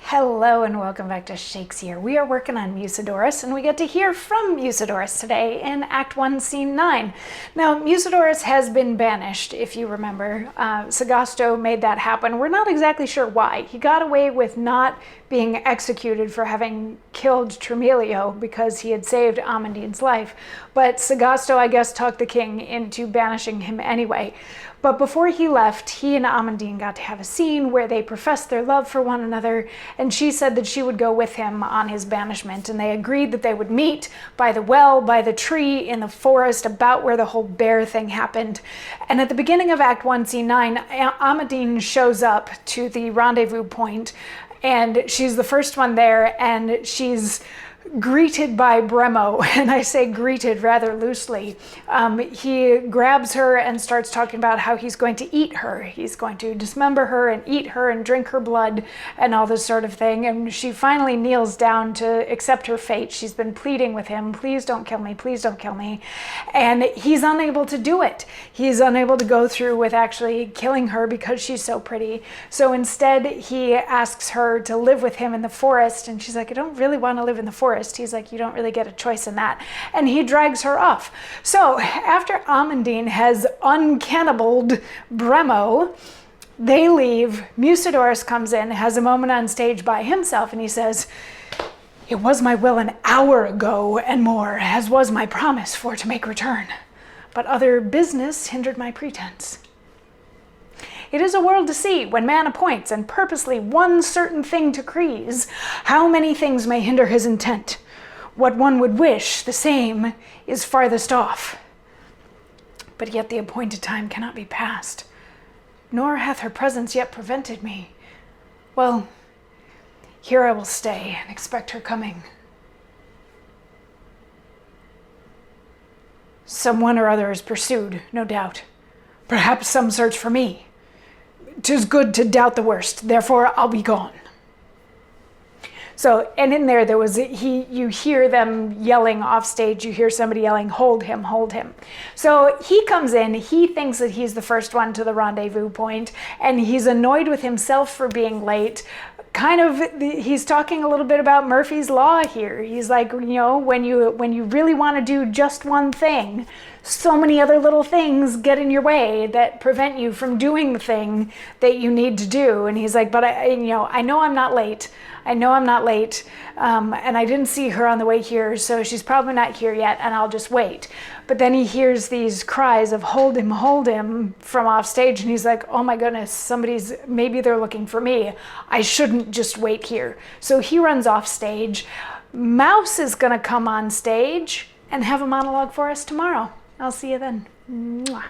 Hello and welcome back to Shakesyear. We are working on Mucedorus and we get to hear from Mucedorus today in Act 1, Scene 9. Now, Mucedorus has been banished, if you remember. Sagasto made that happen. We're not exactly sure why. He got away with not being executed for having killed Tremelio because he had saved Amandine's life. But Sagasto, I guess, talked the king into banishing him anyway. But before he left, he and Amandine got to have a scene where they professed their love for one another, and she said that she would go with him on his banishment, and they agreed that they would meet by the well, by the tree, in the forest, about where the whole bear thing happened. And at the beginning of Act 1, Scene 9, Amandine shows up to the rendezvous point, and she's the first one there, and she's greeted by Bremo, and I say greeted rather loosely. He grabs her and starts talking about how he's going to eat her. He's going to dismember her and eat her and drink her blood and all this sort of thing. And she finally kneels down to accept her fate. She's been pleading with him, please don't kill me, please don't kill me. And he's unable to do it. He's unable to go through with actually killing her because she's so pretty. So instead, he asks her to live with him in the forest. And she's like, I don't really want to live in the forest. He's like, you don't really get a choice in that. And he drags her off. So after Amandine has uncannibalized Bremo, they leave. Mucedorus comes in, has a moment on stage by himself, and he says, it was my will an hour ago and more, as was my promise for to make return. But other business hindered my pretense. It is a world to see when man appoints and purposely one certain thing decrees, how many things may hinder his intent. What one would wish, the same, is farthest off. But yet the appointed time cannot be past, nor hath her presence yet prevented me. Well, here I will stay and expect her coming. Someone or other is pursued, no doubt. Perhaps some search for me. 'Tis good to doubt the worst, therefore I'll be gone. So, and in there was, you hear them yelling off stage, you hear somebody yelling, hold him, hold him. So he comes in, he thinks that he's the first one to the rendezvous point, and he's annoyed with himself for being late. He's talking a little bit about Murphy's Law here. He's like, you know, when you really want to do just one thing, so many other little things get in your way that prevent you from doing the thing that you need to do. And he's like, but I know I'm not late. I know I'm not late, and I didn't see her on the way here, so she's probably not here yet, and I'll just wait. But then he hears these cries of hold him from off stage, and he's like, oh my goodness, maybe they're looking for me. I shouldn't just wait here. So he runs off stage. Mouse is gonna come on stage and have a monologue for us tomorrow. I'll see you then. Mwah.